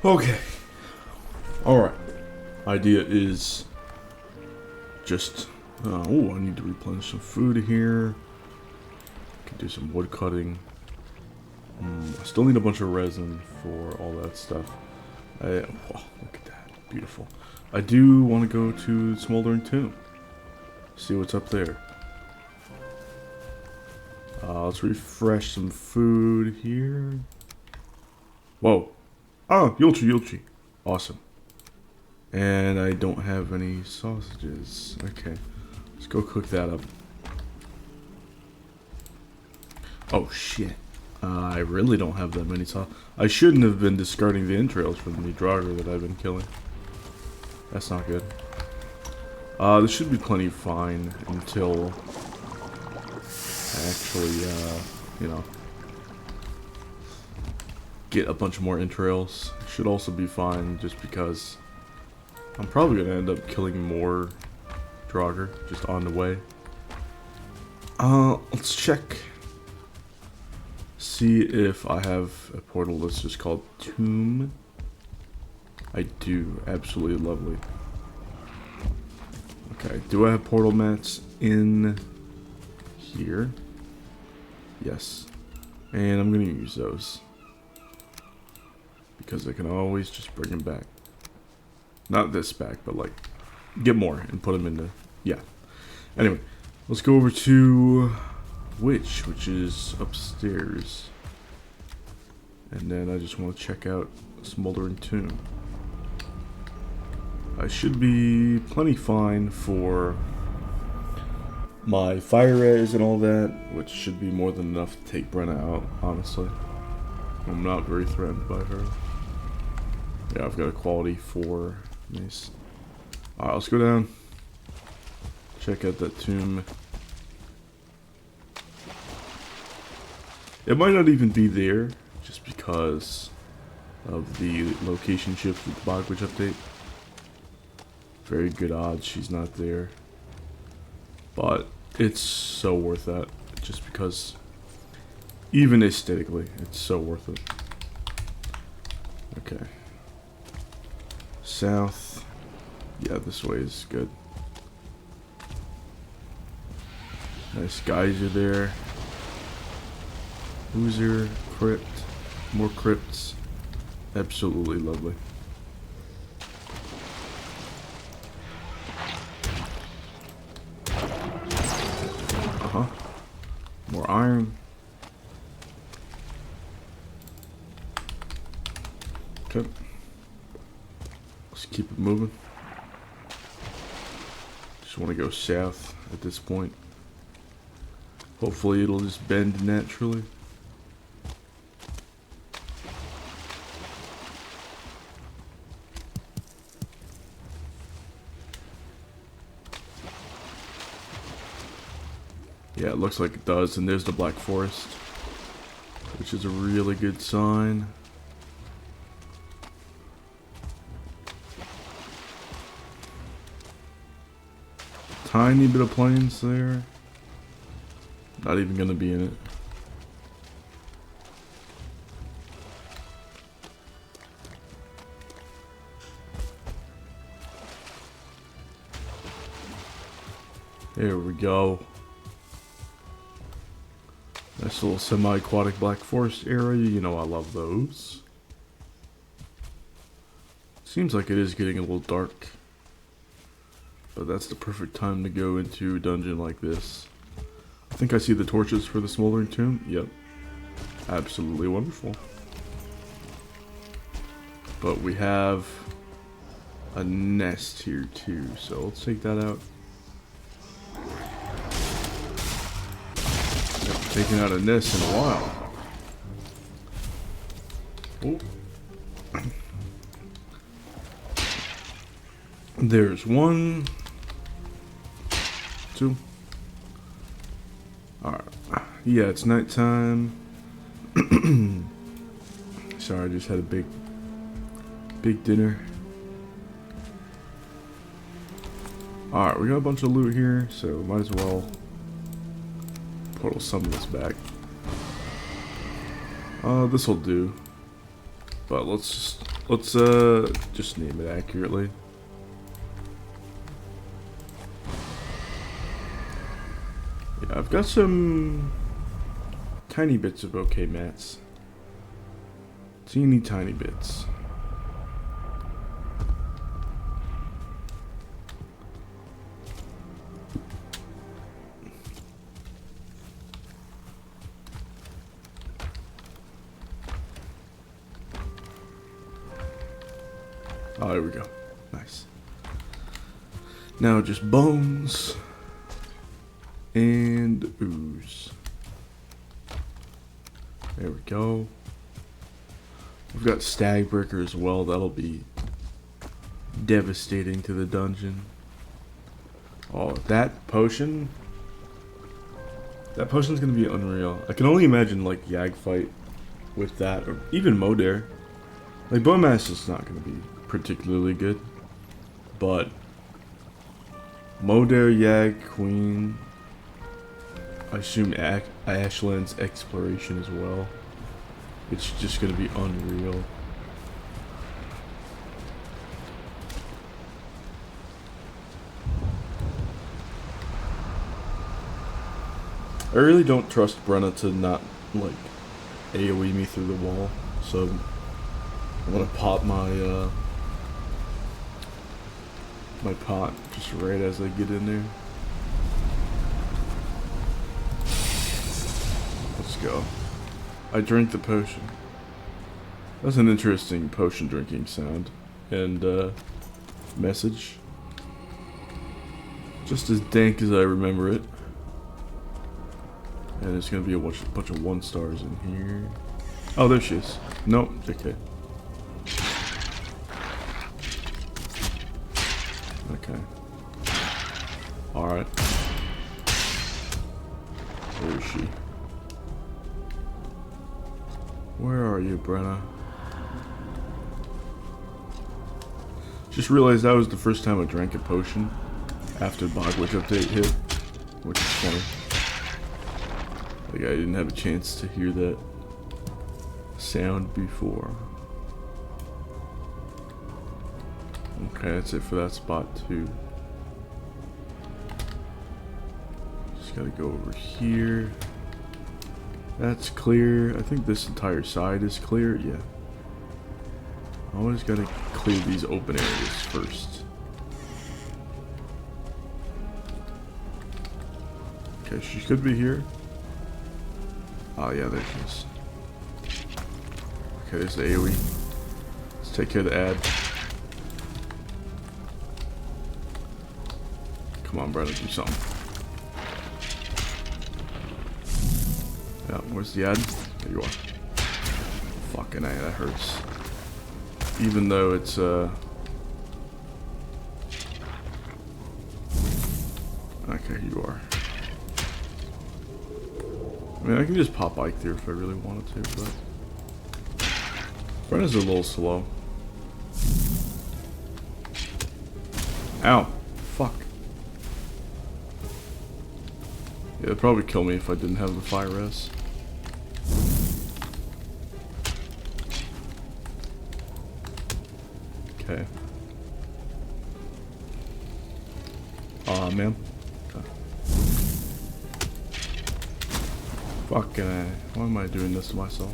Okay. Alright. Idea is just... oh, I need to replenish some food here. Can do some wood cutting. I still need a bunch of resin for all that stuff. Wow, look at that. Beautiful. I do want to go to Smouldering Tomb. See what's up there. Let's refresh some food here. Whoa. Oh, Yulchi. Awesome. And I don't have any sausages. Okay. Let's go cook that up. Oh, shit. I really don't have that many sausages. I shouldn't have been discarding the entrails from the draugr that I've been killing. That's not good. This should be plenty fine until I actually, you know, get a bunch more entrails. Should also be fine just because I'm probably going to end up killing more draugr just on the way. Let's check. See if I have a portal that's just called Tomb. I do. Absolutely lovely. Okay, do I have portal mats in here? Yes. And I'm going to use those. Because I can always just bring them back. Not this back, but like, get more and put them in the, yeah. Anyway, let's go over to which is upstairs. And then I just want to check out Smouldering Tomb. I should be plenty fine for my fire res and all that, which should be more than enough to take Brenna out, honestly. I'm not very threatened by her. Yeah, I've got a quality 4. Nice. Alright, let's go down. Check out that tomb. It might not even be there, just because of the location shift with the Bog Witch update. Very good odds she's not there. But it's so worth that, just because, even aesthetically, it's so worth it. Okay. South. Yeah, this way is good. Nice geyser there. Oozer, crypt, more crypts. Absolutely lovely. More iron. Okay. Let's keep it moving. Just want to go south at this point. Hopefully it'll just bend naturally. Yeah, it looks like it does, and there's the Black Forest, which is a really good sign. Tiny bit of plains there. Not even gonna be in it. There we go. Nice little semi-aquatic Black Forest area. You know I love those. Seems like it is getting a little dark. But that's the perfect time to go into a dungeon like this. I think I see the torches for the Smouldering Tomb. Yep. Absolutely wonderful. But we have a nest here too, so let's take that out. Haven't taken out a nest in a while. Oh. There's 1, 2. Alright. Yeah, it's nighttime. Sorry, I just had a big dinner. Alright, we got a bunch of loot here, so might as well portal some of this back. This'll do. But let's just name it accurately. Yeah, I've got some tiny bits of okay mats. Teeny tiny bits. Oh, there we go. Nice. Now just bones and ooze. There we go. We've got stag breaker as well. That'll be devastating to the dungeon. Oh, that potion. That potion's gonna be unreal. I can only imagine like Yag fight with that, or even Modare. Like Bone Mass is not gonna be particularly good, but Modare, Yag, Queen, I assume Ashland's exploration as well. It's just gonna be unreal. I really don't trust Brenna to not like AoE me through the wall, so I'm gonna pop my my pot just right as I get in there. Let's go. I drank the potion. That's an interesting potion drinking sound and message. Just as dank as I remember it. And there's gonna be a bunch of 1-stars in here. Oh, there she is. Nope, JK. Okay. Alright. Where is she? Where are you, Brenna? Just realized that was the first time I drank a potion after the Bogwitch update hit, which is funny. Like I didn't have a chance to hear that sound before. Okay, that's it for that spot too. Just gotta go over here. That's clear. I think this entire side is clear. Yeah. Always gotta clear these open areas first. Okay, she could be here. Oh yeah, there she is. Okay, there's the AoE. Let's take care of the ad. Come on, brother, do something. Yeah, where's the ad? There you are. Fucking A, that hurts. Even though it's okay, you are. I mean, I can just pop Ike through if I really wanted to, but Brenna's a little slow. Ow. Fuck. Yeah, it'd probably kill me if I didn't have the fire res. Okay. Ma'am. Okay. Fucking A. Why am I doing this to myself?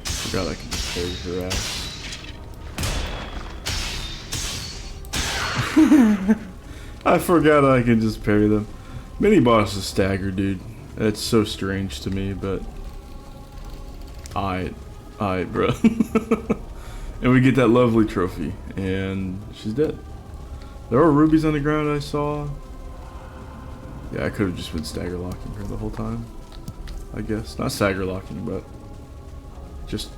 Forgot I could just carry her ass. I forgot I can just parry them. Mini boss is stagger, dude. It's so strange to me, but alright, bro. And we get that lovely trophy, and she's dead. There are rubies on the ground I saw. Yeah, I could have just been stagger locking her the whole time, I guess. Not stagger locking, but just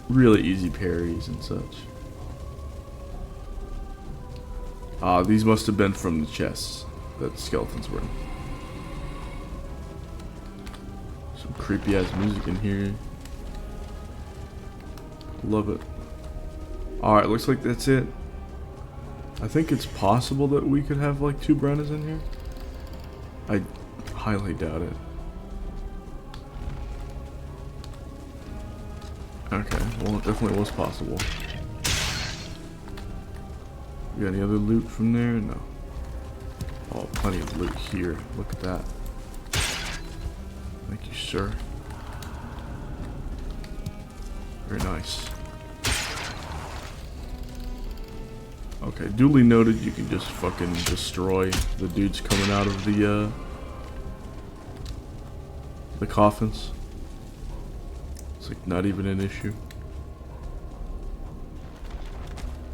really easy parries and such. These must have been from the chests that the skeletons were in. Some creepy ass music in here. Love it. Alright, looks like that's it. I think it's possible that we could have like 2 Brennas in here. I highly doubt it. Okay, well it definitely was possible. You got any other loot from there? No. Oh, plenty of loot here. Look at that. Thank you, sir. Very nice. Okay, duly noted, you can just fucking destroy the dudes coming out of the coffins. It's like not even an issue.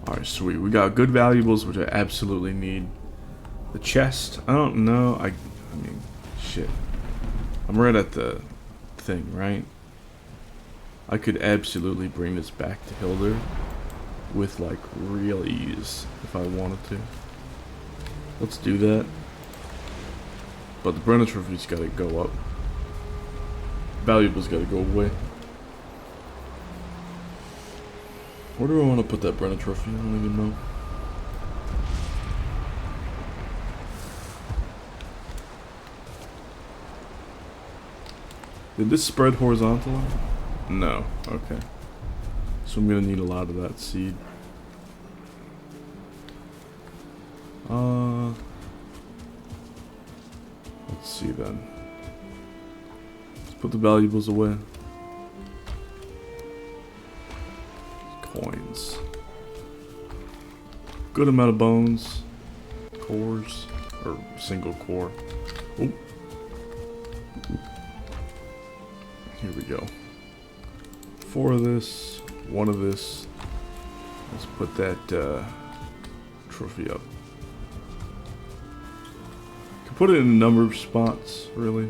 Alright, sweet. We got good valuables, which I absolutely need. The chest, I don't know. I mean, shit. I'm right at the thing, right? I could absolutely bring this back to Hildr with like real ease if I wanted to. Let's do that. But the Brenna trophy's gotta go up. Valuables gotta go away. Where do I want to put that Brenna trophy? I don't even know. Did this spread horizontally? No. Okay. So I'm gonna need a lot of that seed. Let's see then. Let's put the valuables away. Coins. Good amount of bones. Cores. Or single core. Oh. Here we go. 4 of this. 1 of this. Let's put that trophy up. Can put it in a number of spots, really.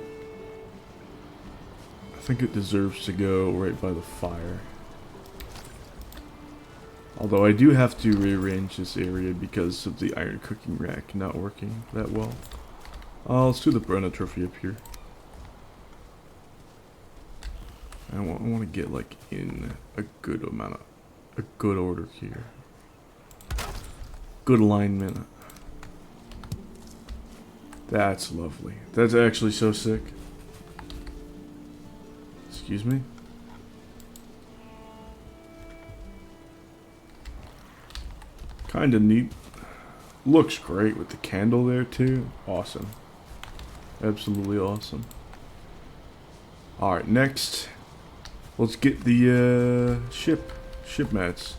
I think it deserves to go right by the fire. Although I do have to rearrange this area because of the iron cooking rack not working that well. Let's do the Brenna trophy up here. I want to get like in a good amount of, a good order here. Good alignment. That's lovely. That's actually so sick. Excuse me. Kinda neat. Looks great with the candle there too. Awesome. Absolutely awesome. Alright, next. Let's get the ship mats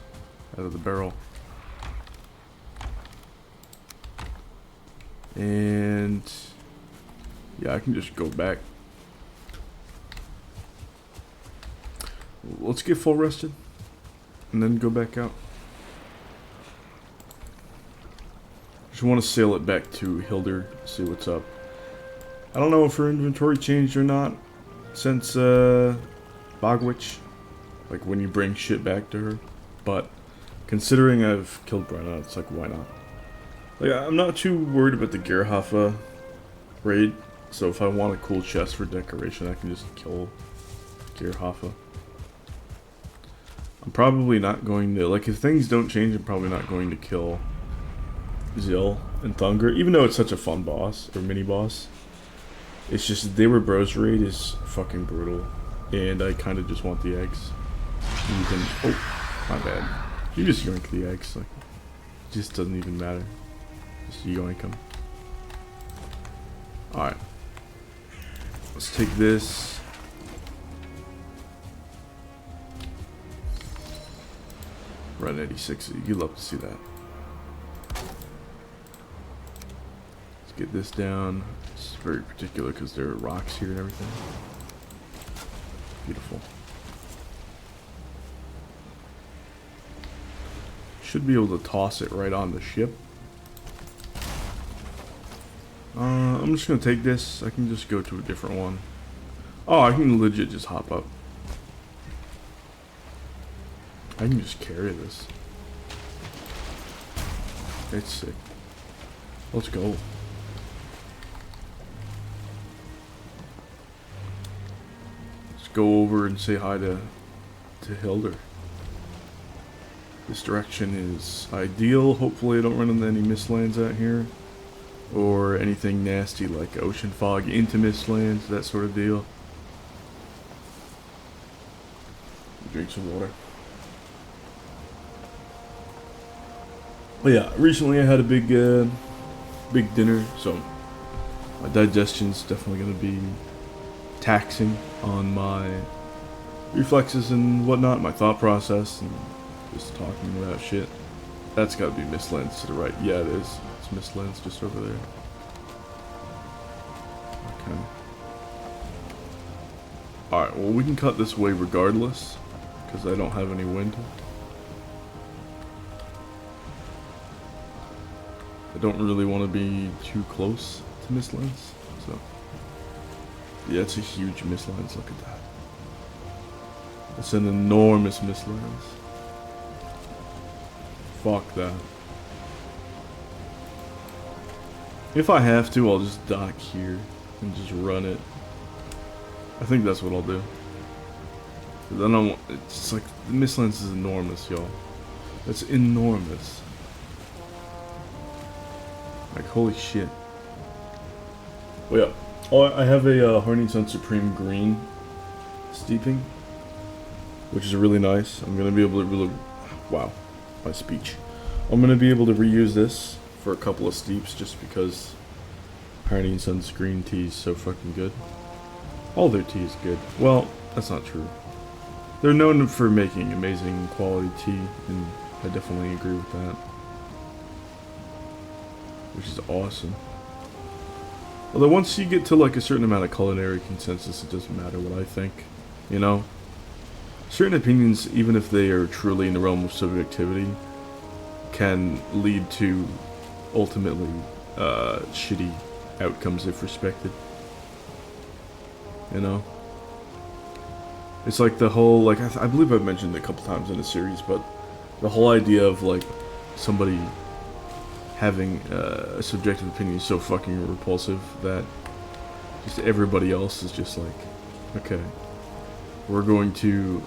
out of the barrel. And yeah, I can just go back. Let's get full rested and then go back out. Just want to sail it back to Hildr, see what's up. I don't know if her inventory changed or not since Bogwitch, like when you bring shit back to her, but considering I've killed Brenna, it's like, why not? Like, I'm not too worried about the Gerhafa raid, so if I want a cool chest for decoration, I can just kill Gerhafa. I'm probably not going to, like, if things don't change, I'm probably not going to kill Zill and Thunger, even though it's such a fun boss, or mini-boss. It's just, They Were Bros raid is fucking brutal. And I kind of just want the eggs. And you can, oh, my bad. You just yoink the eggs, like, it just doesn't even matter. Just yoink them. Alright. Let's take this. Run 86, you'd love to see that. Let's get this down. It's very particular because there are rocks here and everything. Beautiful. Should be able to toss it right on the ship. I'm just gonna take this. I can just go to a different one. Oh, I can legit just hop up. I can just carry this. It's sick. Let's go. Let's go over and say hi to Hildr. This direction is ideal. Hopefully I don't run into any mistlands out here. Or anything nasty like ocean fog into mistlands, that sort of deal. Drink some water. But yeah, recently I had a big dinner, so my digestion's definitely going to be taxing on my reflexes and whatnot, my thought process, and just talking about shit. That's got to be mistlands to the right. Yeah, it is. It's mistlands just over there. Okay. Alright, well we can cut this way regardless, because I don't have any wind. I don't really want to be too close to mistlands, so... Yeah, it's a huge mistlands, look at that. It's an enormous mistlands. Fuck that. If I have to, I'll just dock here and just run it. I think that's what I'll do. Then I want, it's like, the mistlands is enormous, y'all. It's enormous. Like, holy shit. Well, yeah. Oh, I have a Hardening Sun Supreme Green steeping, which is really nice. I'm going to be able to really... Wow, my speech. I'm going to be able to reuse this for a couple of steeps just because Hardening Sun's green tea is so fucking good. All their tea is good. Well, that's not true. They're known for making amazing quality tea, and I definitely agree with that. Which is awesome. Although once you get to like a certain amount of culinary consensus, it doesn't matter what I think, you know? Certain opinions, even if they are truly in the realm of subjectivity, can lead to ultimately shitty outcomes if respected. You know? It's like the whole, like, I believe I've mentioned it a couple times in the series, but the whole idea of like somebody having a subjective opinion is so fucking repulsive that just everybody else is just like, okay, we're going to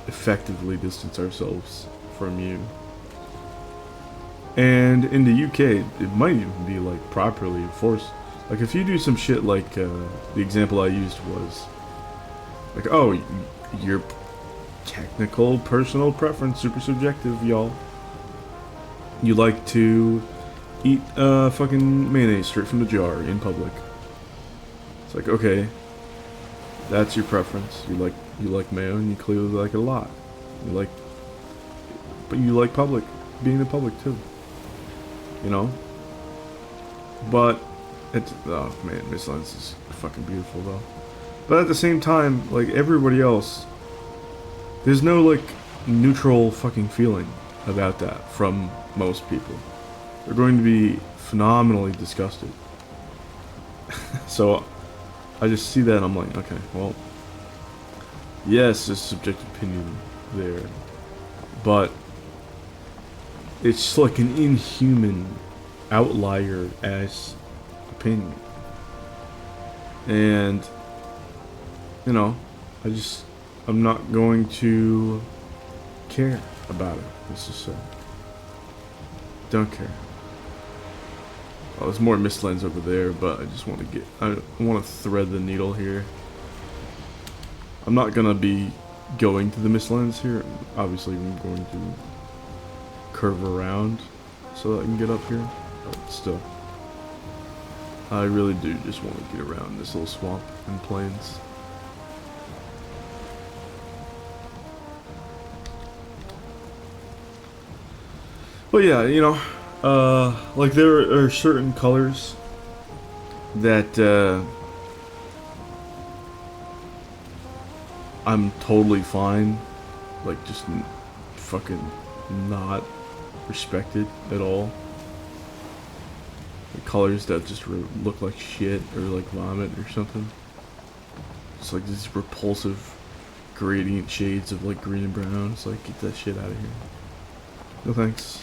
effectively distance ourselves from you. And in the UK, it might even be like properly enforced. Like if you do some shit like the example I used was like, oh, your technical personal preference, super subjective, y'all. You like to eat fucking mayonnaise straight from the jar in public. It's like, okay, that's your preference. You like mayo, and you clearly like it a lot. But you like being in public too. You know. But it's, oh man, Miss Lens is fucking beautiful though. But at the same time, like everybody else, there's no like neutral fucking feeling about that from most people. They're going to be phenomenally disgusted. So I just see that and I'm like, okay, well, yes, there's subjective opinion there, but it's like an inhuman outlier ass opinion. And you know, I'm not going to care about it. Let's just say, don't care. Oh, there's more mistlands over there, but I just want to I want to thread the needle here. I'm not gonna be going to the mistlands here. Obviously, I'm going to curve around so that I can get up here. But still, I really do just want to get around this little swamp and plains. But yeah, you know, like there are certain colors that I'm totally fine, like just fucking not respected at all. The colors that just look like shit or like vomit or something. It's like these repulsive gradient shades of like green and brown. It's like, get that shit out of here. No thanks.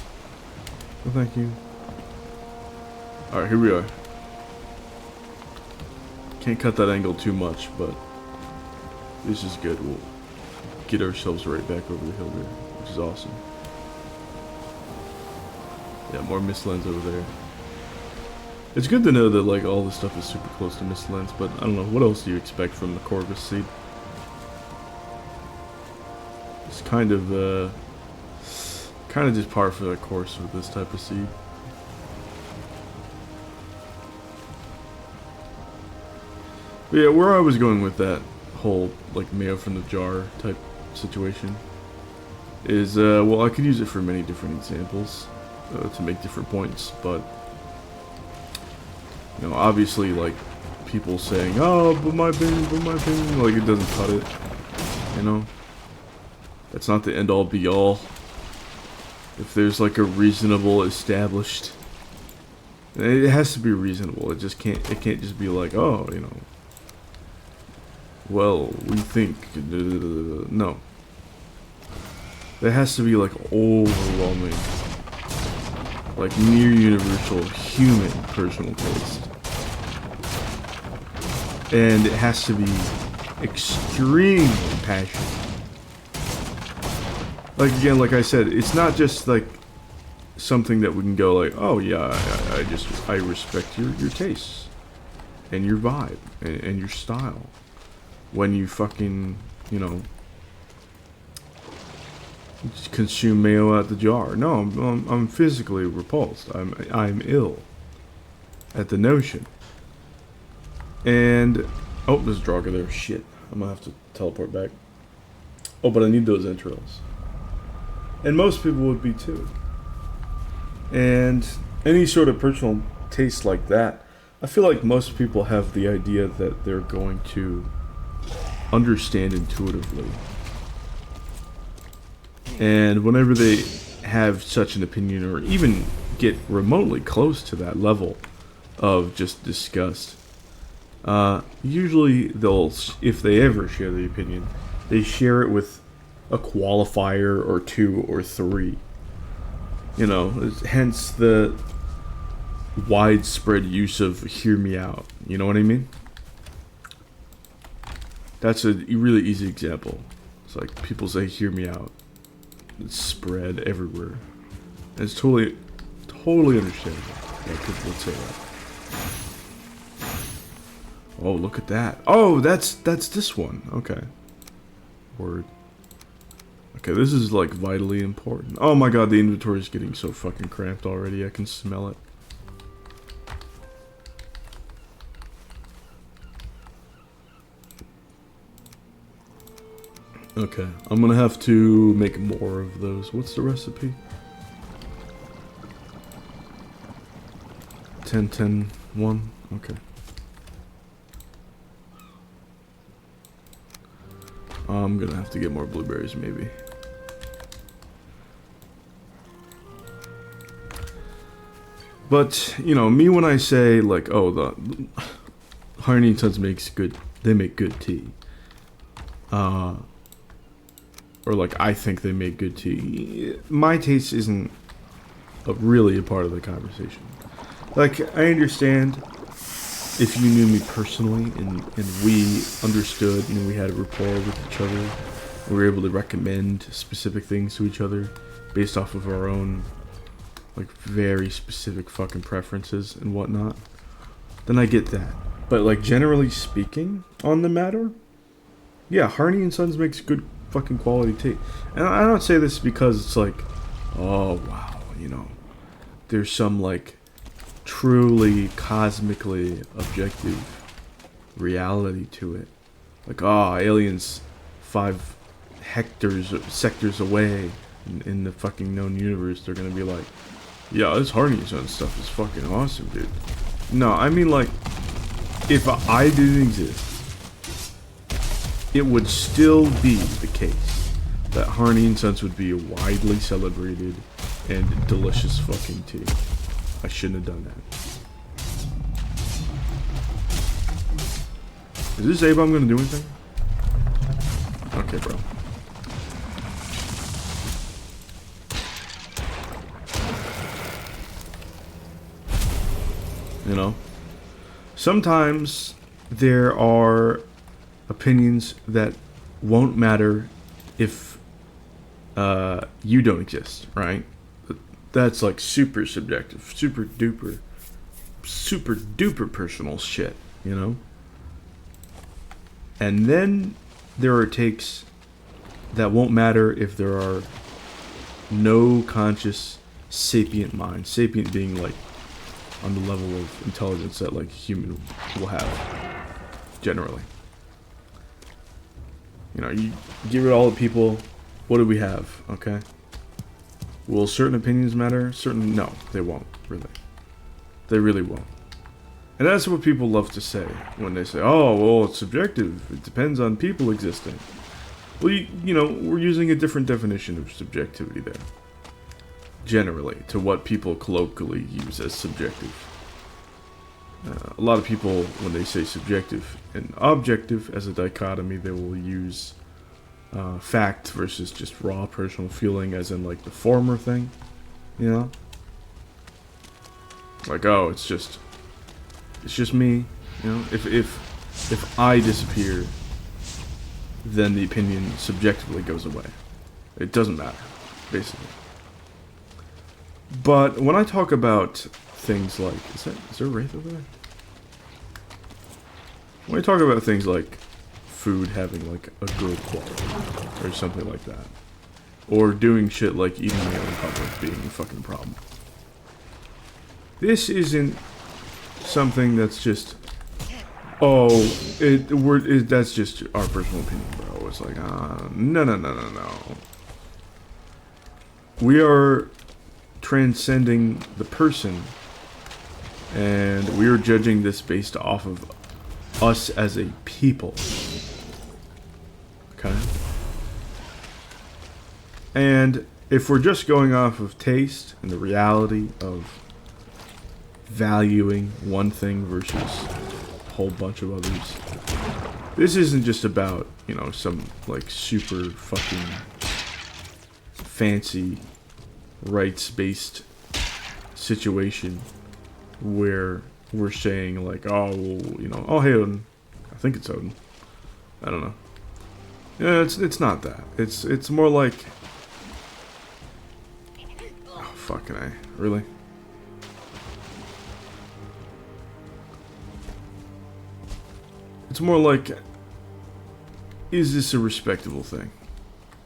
No thank you. Alright, here we are. Can't cut that angle too much, but this is good. We'll get ourselves right back over the hill there, which is awesome. Yeah, more mistlands over there. It's good to know that like all this stuff is super close to mistlands, but I don't know, what else do you expect from the Corvus seed? It's kind of just par for the course with this type of seed. But yeah, where I was going with that whole like mayo from the jar type situation is well, I could use it for many different examples to make different points, but you know, obviously like people saying, oh, but my opinion, like it doesn't cut it, you know. That's not the end all be all. If there's like a reasonable established, it has to be reasonable. It can't just be like, oh, you know, well, we think, no. There has to be like overwhelming, like near universal human personal taste. And it has to be extremely passionate. Like again, like I said, it's not just like something that we can go like, oh yeah, I respect your tastes and your vibe and your style when you fucking, you know, consume mayo out the jar. No, I'm physically repulsed. I'm ill at the notion. And oh, there's a Draugr there. Shit, I'm gonna have to teleport back. Oh, but I need those entrails. And most people would be too. And any sort of personal taste like that, I feel like most people have the idea that they're going to understand intuitively. And whenever they have such an opinion or even get remotely close to that level of just disgust, usually they'll, if they ever share the opinion, they share it with a qualifier or two or three. You know, hence the widespread use of hear me out. You know what I mean? That's a really easy example. It's like people say hear me out. It's spread everywhere. And it's totally understandable. Yeah, let's say that. Oh, look at that. Oh, that's this one. Okay. Word. Okay, this is like vitally important. Oh my god, the inventory is getting so fucking cramped already. I can smell it. Okay, I'm gonna have to make more of those. What's the recipe? 10-10-1? Okay. I'm gonna have to get more blueberries, maybe. But, you know, me when I say, like, oh, the Harney and Sons makes good, they make good tea. Or, like, I think they make good tea. My taste isn't really a part of the conversation. Like, I understand if you knew me personally and we understood and we had a rapport with each other, and we were able to recommend specific things to each other based off of our own, like, very specific fucking preferences and whatnot, then I get that. But, like, generally speaking on the matter, yeah, Harney and Sons makes good fucking quality tea. And I don't say this because it's like, oh, wow, you know, there's some, like, truly cosmically objective reality to it. Like, oh, aliens 5 sectors away in the fucking known universe, they're gonna be like, yeah, this Harney and Sons stuff is fucking awesome, dude. No, I mean, like, if I didn't exist, it would still be the case that Harney and Sons would be a widely celebrated and delicious fucking tea. I shouldn't have done that. Is this A-bomb gonna do anything? Okay, bro. You know? Sometimes there are opinions that won't matter if you don't exist, right? That's like super subjective, super duper personal shit, you know? And then there are takes that won't matter if there are no conscious sapient minds. Sapient being like on the level of intelligence that like a human will have, generally. You know, you give it all the people, what do we have, okay? Will certain opinions matter? Certain, no, they won't, really. They really won't. And that's what people love to say when they say, oh, well, it's subjective. It depends on people existing. Well, you know, we're using a different definition of subjectivity there. Generally, to what people colloquially use as subjective. A lot of people, when they say subjective and objective as a dichotomy, they will use fact versus just raw personal feeling, as in like the former thing, you know? Like, oh, it's just me, you know? If I disappear, then the opinion subjectively goes away. It doesn't matter, basically. But when I talk about things like, is there a wraith over there? When I talk about things like food having like a good quality or something like that, or doing shit like eating meal in public being a fucking problem, this isn't something that's just, oh, that's just our personal opinion, bro. It's like, no. We are transcending the person, and we are judging this based off of us as a people. Okay? And if we're just going off of taste and the reality of valuing one thing versus a whole bunch of others, this isn't just about, you know, some like super fucking fancy rights-based situation where we're saying like, oh, well, you know, oh, hey, Odin. I think it's Odin. I don't know. Yeah, it's not that. It's more like, oh, fucking A. Really? It's more like, is this a respectable thing?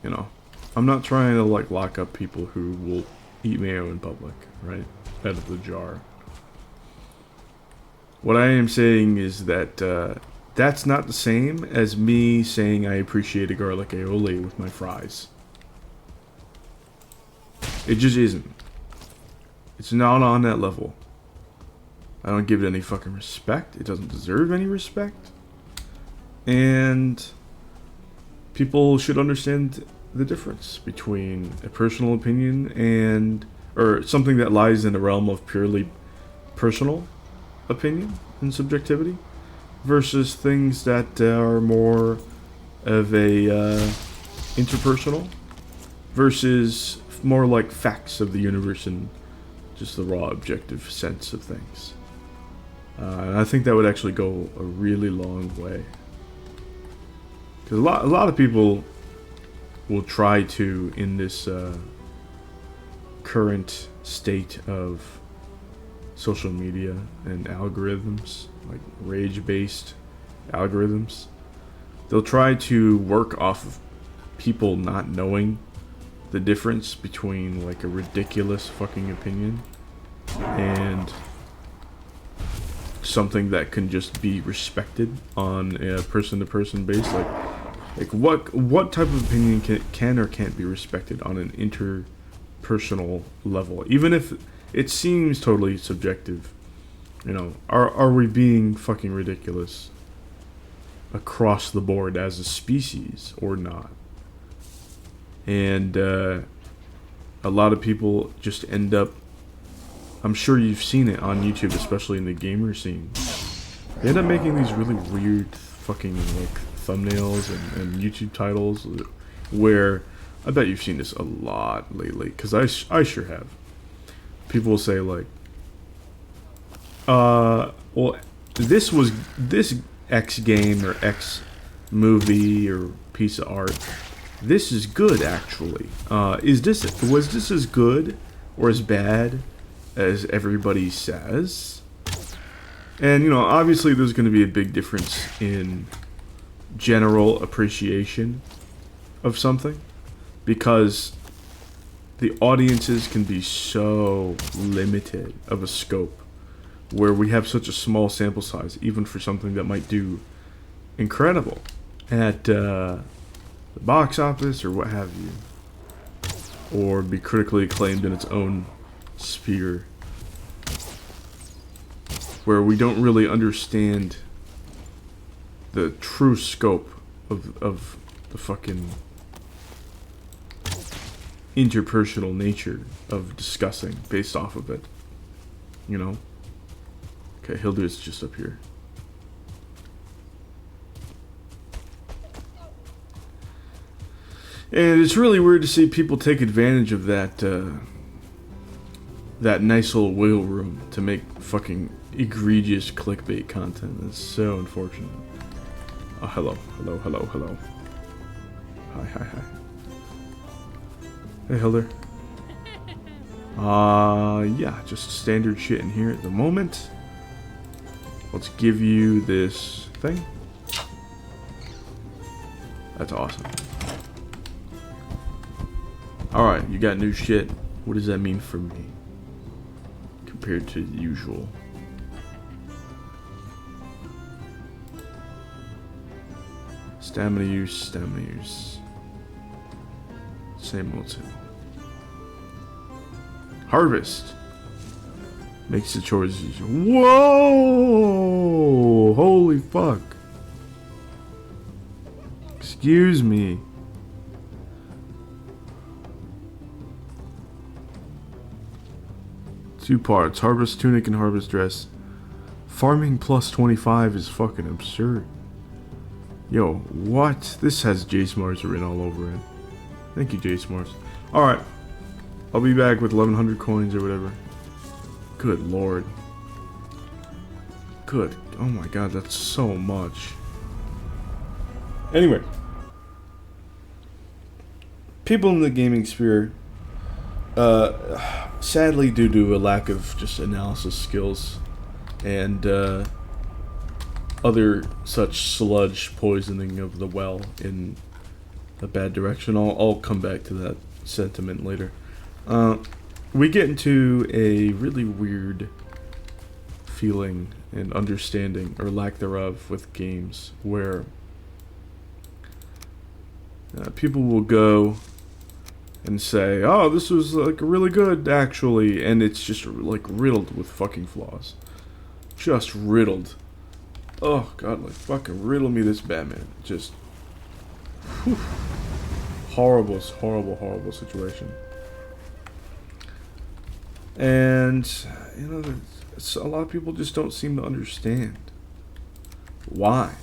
You know? I'm not trying to like lock up people who will eat mayo in public, right? Out of the jar. What I am saying is that that's not the same as me saying I appreciate a garlic aioli with my fries. It just isn't. It's not on that level. I don't give it any fucking respect. It doesn't deserve any respect. And people should understand the difference between a personal opinion and, or something that lies in the realm of purely personal opinion and subjectivity, versus things that are more of a interpersonal, versus more like facts of the universe and just the raw objective sense of things. And I think that would actually go a really long way, because a lot of people will try to, in this current state of social media and algorithms, like rage-based algorithms, they'll try to work off of people not knowing the difference between like a ridiculous fucking opinion and something that can just be respected on a person-to-person base. Like what type of opinion can or can't be respected on an interpersonal level, even if it seems totally subjective? You know, are we being fucking ridiculous across the board as a species or not? And a lot of people just end up, I'm sure you've seen it on YouTube, especially in the gamer scene, they end up making these really weird fucking like thumbnails and YouTube titles where, I bet you've seen this a lot lately, because I sure have. People will say like, well, this X game or X movie or piece of art, this is good actually. Was this as good or as bad as everybody says. And, you know, obviously there's going to be a big difference in general appreciation of something, because the audiences can be so limited of a scope, where we have such a small sample size, even for something that might do incredible at the box office or what have you, or be critically acclaimed in its own sphere, where we don't really understand the true scope of the fucking interpersonal nature of discussing based off of it, you know? Okay, Hildr's just up here. And it's really weird to see people take advantage of that, that nice little wiggle room to make fucking egregious clickbait content. It's so unfortunate. Oh, hello. Hello, hello, hello. Hi, hi, hi. Hey, Hildr. Yeah, just standard shit in here at the moment. Let's give you this thing. That's awesome. Alright, you got new shit. What does that mean for me compared to usual? Stamina use, stamina use. Same old, same old. Harvest. Makes the chores easier. Whoa! Holy fuck. Excuse me. Two parts. Harvest tunic and harvest dress. Farming plus 25 is fucking absurd. Yo, what? This has Jace Mars written all over it. Thank you, Jace Mars. Alright. I'll be back with 1100 coins or whatever. Good lord. Good. Oh my god, that's so much. Anyway. People in the gaming sphere, sadly due to a lack of just analysis skills and other such sludge poisoning of the well in a bad direction. I'll come back to that sentiment later. We get into a really weird feeling and understanding, or lack thereof, with games where people will go and say, oh, this was like really good actually, and it's just like riddled with fucking flaws. Just riddled. Oh god, like fucking riddle me this Batman. Just whew. Horrible situation. And you know, a lot of people just don't seem to understand why.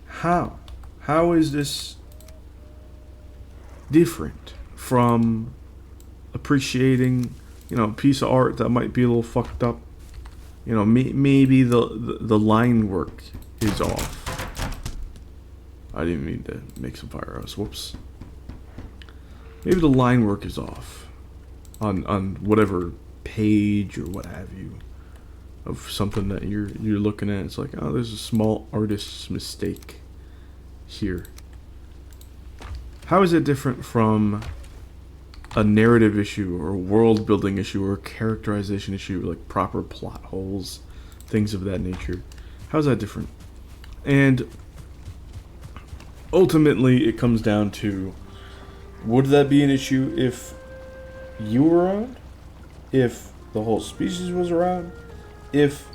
How is this different from appreciating, you know, a piece of art that might be a little fucked up? You know, maybe the line work is off. I didn't mean to make some fire arrows. Whoops. Maybe the line work is off on whatever page or what have you of something that you're looking at. It's like, oh, there's a small artist's mistake here. How is it different from a narrative issue or a world building issue or a characterization issue, like proper plot holes, things of that nature? How's that different? And ultimately it comes down to, would that be an issue if you were around? If the whole species was around? If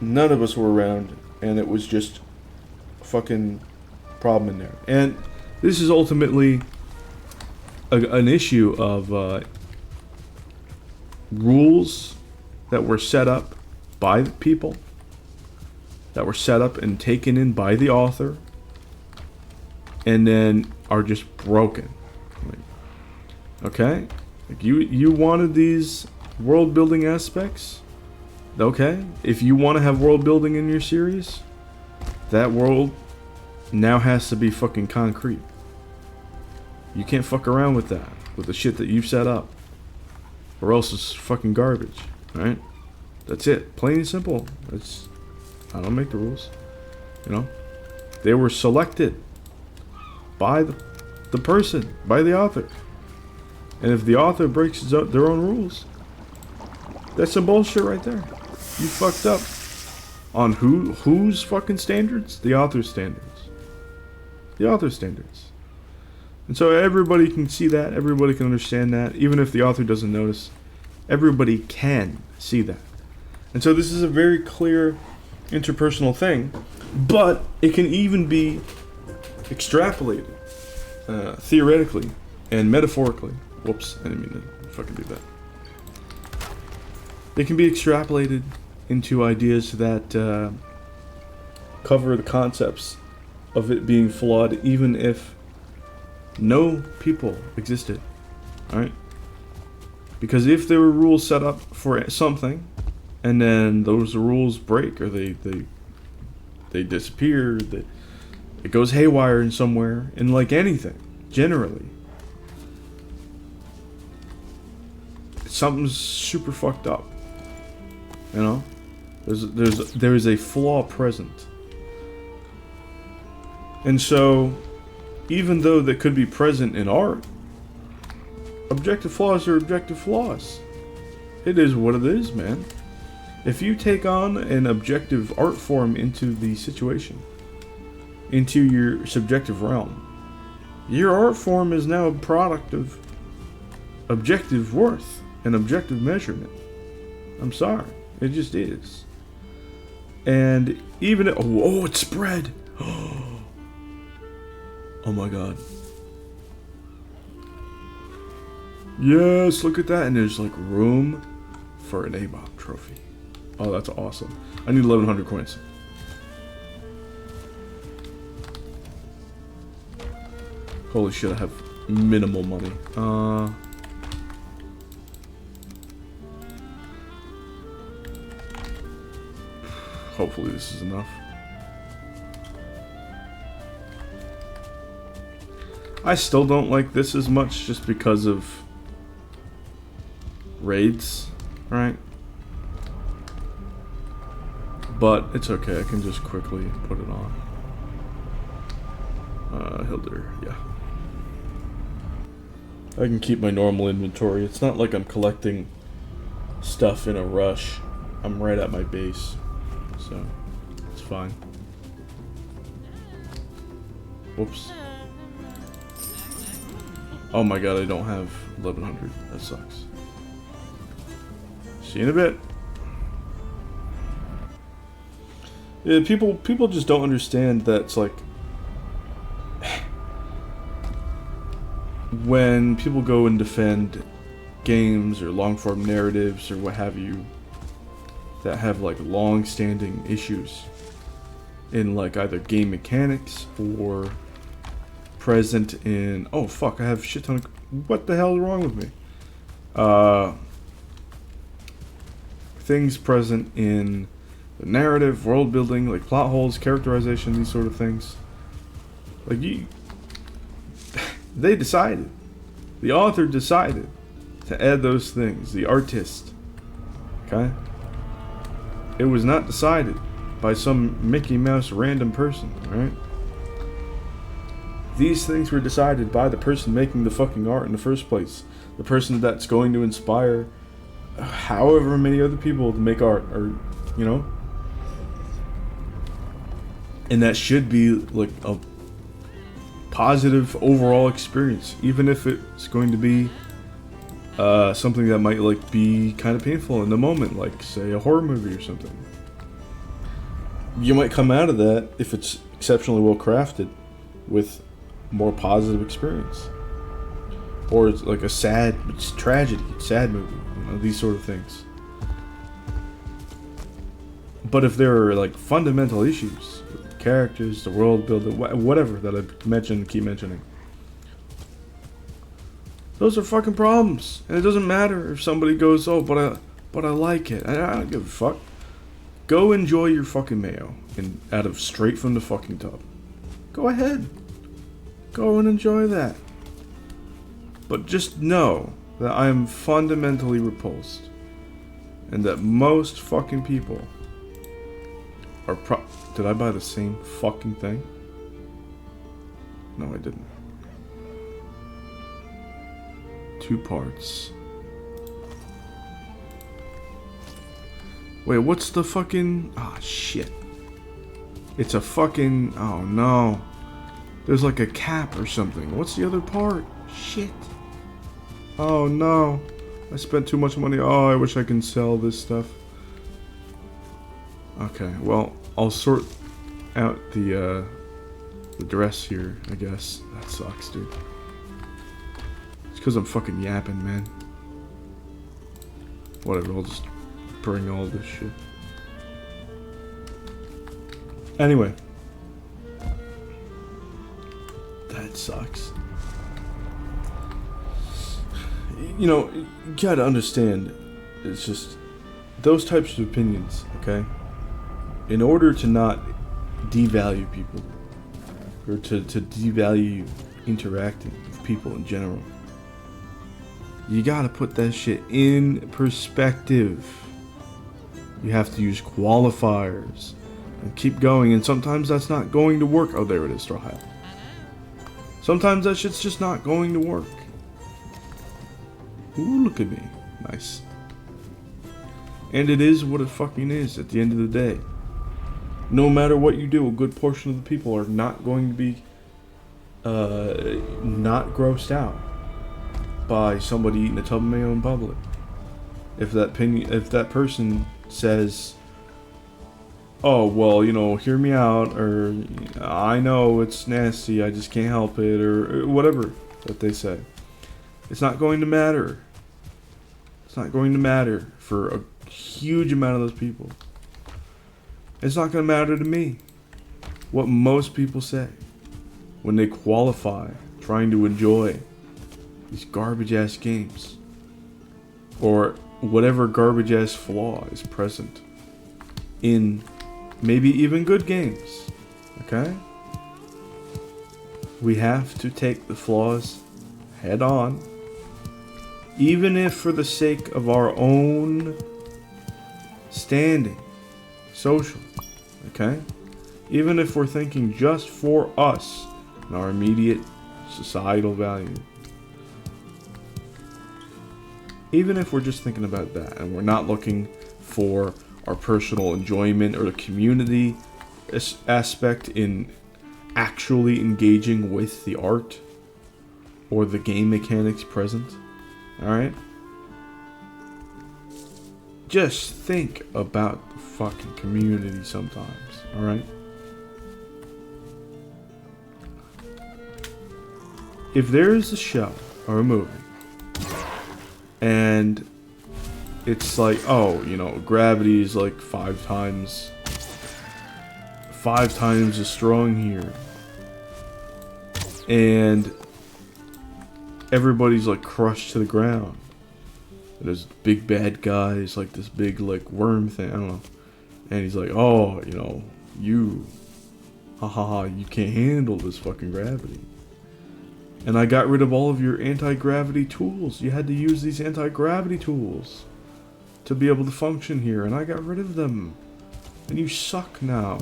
none of us were around and it was just a fucking problem in there? And this is ultimately an issue of rules that were set up by the people, that were set up and taken in by the author, and then are just broken. Okay? Like you wanted these world building aspects? Okay. If you want to have world building in your series, that world now has to be fucking concrete. You can't fuck around with that. with the shit that you've set up, or else it's fucking garbage, right? That's it, plain and simple. I don't make the rules, you know. They were selected by the person, by the author, and if the author breaks their own rules, that's some bullshit right there. You fucked up on whose fucking standards? The author's standards. The author's standards. And so everybody can see that, everybody can understand that, even if the author doesn't notice, everybody can see that. And so this is a very clear interpersonal thing, but it can even be extrapolated, theoretically and metaphorically. Whoops, I didn't mean to fucking do that. They can be extrapolated into ideas that cover the concepts of it being flawed, even if no people existed, alright? Because if there were rules set up for something, and then those rules break, or they disappear, it goes haywire in somewhere, in like anything, generally, something's super fucked up, you know? There is a flaw present. And so, even though that could be present in art, objective flaws are objective flaws. It is what it is, man. If you take on an objective art form into the situation, into your subjective realm, your art form is now a product of objective worth and objective measurement. I'm sorry. It just is. And even... Oh, it spread! Oh my god. Yes, look at that. And there's like room for an ABOP trophy. Oh, that's awesome. I need 1100 coins. Holy shit, I have minimal money. Hopefully this is enough. I still don't like this as much just because of raids, right? But it's okay, I can just quickly put it on. Hildr, yeah. I can keep my normal inventory. It's not like I'm collecting stuff in a rush. I'm right at my base, so it's fine. Whoops. Oh my god, I don't have 1100. That sucks. See you in a bit. Yeah, people just don't understand that it's like when people go and defend games or long form narratives or what have you that have like long standing issues in like either game mechanics or present in... Oh fuck, I have a shit ton of... What the hell is wrong with me? Things present in the narrative, world building, like plot holes, characterization, these sort of things. Like they decided. The author decided to add those things. The artist. Okay? It was not decided by some Mickey Mouse random person, right? These things were decided by the person making the fucking art in the first place. The person that's going to inspire however many other people to make art, or, you know? And that should be like a positive overall experience, even if it's going to be something that might like be kind of painful in the moment, like say a horror movie or something. You might come out of that, if it's exceptionally well crafted, with more positive experience, or it's like a sad tragedy, sad movie, you know, these sort of things. But if there are like fundamental issues, characters, the world building, whatever that I mentioned, keep mentioning, those are fucking problems. And it doesn't matter if somebody goes, oh, but I like it. I don't give a fuck. Go enjoy your fucking mayo and out of straight from the fucking tub. Go ahead. Go and enjoy that. But just know that I am fundamentally repulsed. And that most fucking people are Did I buy the same fucking thing? No, I didn't. 2 parts. Wait, what's the fucking... Ah, shit. It's a fucking... Oh, no. There's like a cap or something. What's the other part? Shit. Oh, no. I spent too much money. Oh, I wish I can sell this stuff. Okay, well, I'll sort out the dress here, I guess. That sucks, dude. It's because I'm fucking yapping, man. Whatever, I'll just bring all this shit. Anyway. That sucks. You know, you gotta understand, it's just those types of opinions, okay? In order to not devalue people, or to devalue interacting with people in general, you gotta put that shit in perspective. You have to use qualifiers and keep going, and sometimes that's not going to work. Oh, there it is, Straw Hat. Sometimes that shit's just not going to work. Ooh, look at me. Nice. And it is what it fucking is at the end of the day. No matter what you do, a good portion of the people are not going to be not grossed out by somebody eating a tub of mayo in public. If that person says, oh, well, you know, hear me out, or I know it's nasty, I just can't help it, or whatever that they say. It's not going to matter. It's not going to matter for a huge amount of those people. It's not going to matter to me what most people say when they qualify trying to enjoy these garbage ass games, or whatever garbage ass flaw is present in maybe even good games. Okay? We have to take the flaws head on, even if for the sake of our own standing, social, okay? Even if we're thinking just for us and our immediate societal value. Even if we're just thinking about that and we're not looking for our personal enjoyment or the community aspect in actually engaging with the art or the game mechanics present. Alright? Just think about the fucking community sometimes. Alright? If there is a show or a movie and it's like, oh, you know, gravity is like 5 times as strong here, and everybody's like crushed to the ground. There's big bad guys, like this big like worm thing, I don't know. And he's like, oh, you know, you can't handle this fucking gravity. And I got rid of all of your anti-gravity tools. You had to use these anti-gravity tools to be able to function here, and I got rid of them. And you suck now.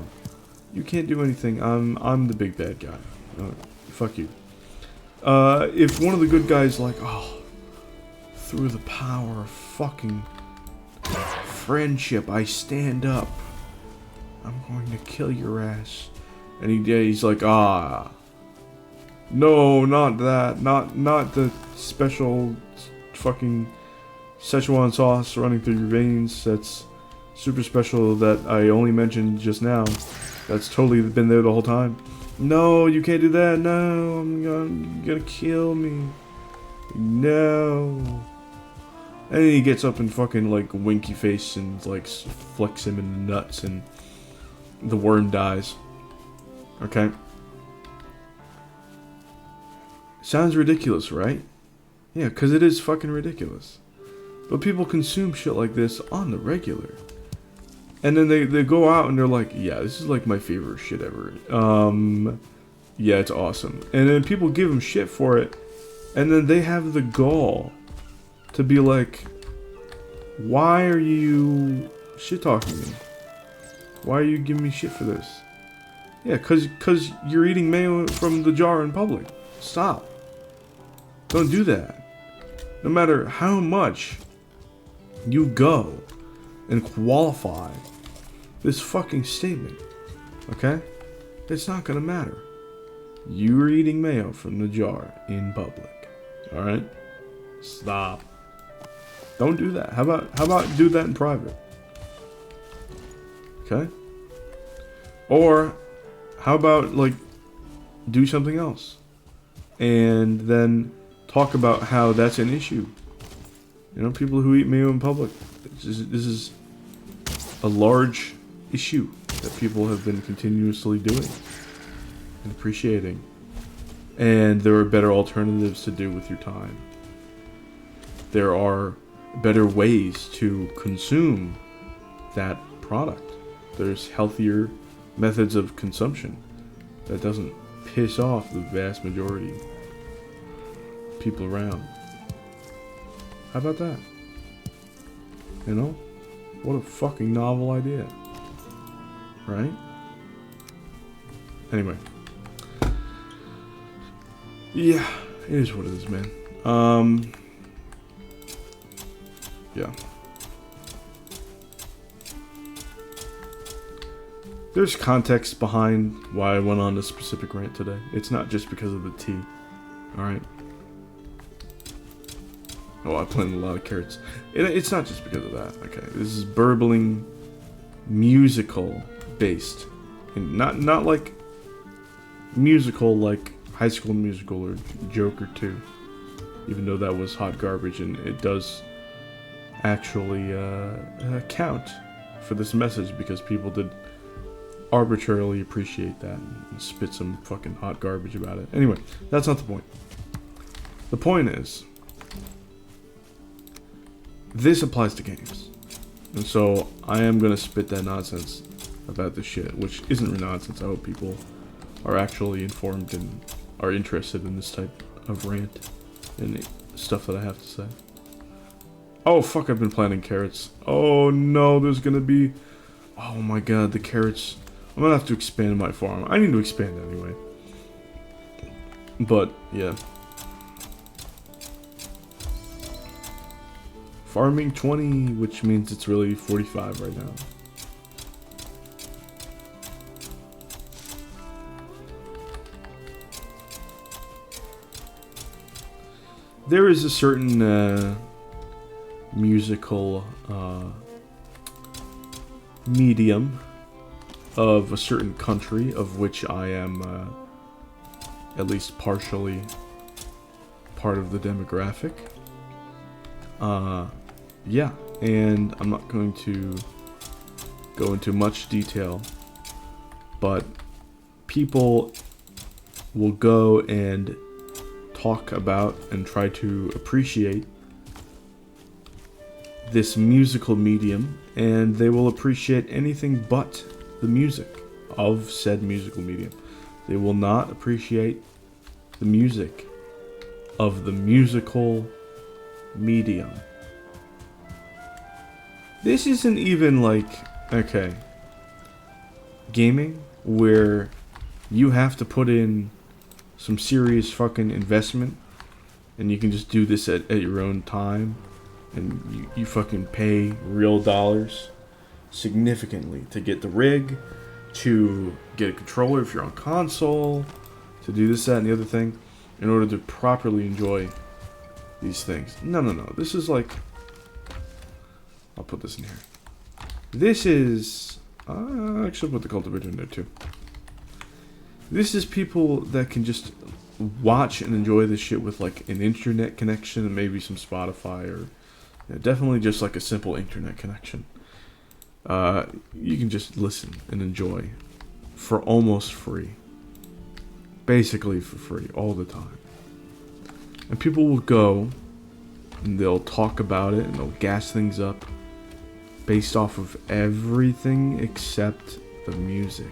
You can't do anything. I'm the big bad guy. Fuck you. If one of the good guys like, oh, through the power of fucking friendship, I stand up. I'm going to kill your ass. And he's like, ah, no, not that, not the special fucking Szechuan sauce running through your veins. That's super special that I only mentioned just now. That's totally been there the whole time. No, you can't do that. No, you're gonna kill me. No. And then he gets up and fucking like winky face and like flicks him in the nuts, and the worm dies. Okay. Sounds ridiculous, right? Yeah, because it is fucking ridiculous. But people consume shit like this on the regular. And then they go out and they're like, yeah, this is like my favorite shit ever. Yeah, it's awesome. And then people give them shit for it. And then they have the gall to be like, why are you shit-talking me? Why are you giving me shit for this? Yeah, cause you're eating mayo from the jar in public. Stop. Don't do that. No matter how much you go and qualify this fucking statement, okay? It's not gonna matter. You're eating mayo from the jar in public. Alright? Stop. Don't do that. How about do that in private? Okay? Or how about like do something else and then talk about how that's an issue. You know, people who eat mayo in public. This is a large issue that people have been continuously doing and appreciating. And there are better alternatives to do with your time. There are better ways to consume that product. There's healthier methods of consumption that doesn't piss off the vast majority of people around. How about that? You know? What a fucking novel idea. Right? Anyway. Yeah, it is what it is, man. Yeah. There's context behind why I went on this specific rant today. It's not just because of the tea. Alright? Oh, I planted a lot of carrots. It's not just because of that. Okay, this is burbling, musical based, and not like musical like High School Musical or Joker 2. Even though that was hot garbage, and it does actually count for this message because people did arbitrarily appreciate that and spit some fucking hot garbage about it. Anyway, that's not the point. The point is, this applies to games. And so I am going to spit that nonsense about this shit, which isn't nonsense. I hope people are actually informed and are interested in this type of rant and stuff that I have to say. Oh fuck, I've been planting carrots. Oh no, there's going to be... Oh my god, the carrots... I'm going to have to expand my farm. I need to expand anyway. But, yeah. Farming 20, which means it's really 45 right now. There is a certain musical medium of a certain country of which I am at least partially part of the demographic. Yeah, and I'm not going to go into much detail, but people will go and talk about and try to appreciate this musical medium, and they will appreciate anything but the music of said musical medium. They will not appreciate the music of the musical medium. This isn't even like, okay, gaming where you have to put in some serious fucking investment and you can just do this at your own time and you fucking pay real dollars significantly to get the rig, to get a controller if you're on console, to do this, that, and the other thing in order to properly enjoy these things. No. This is like... I'll put this in here. This is... actually put the cultivator in there too. This is people that can just watch and enjoy this shit with like an internet connection and maybe some Spotify or definitely just like a simple internet connection. You can just listen and enjoy for almost free. Basically for free all the time. And people will go and they'll talk about it and they'll gas things up based off of everything except the music.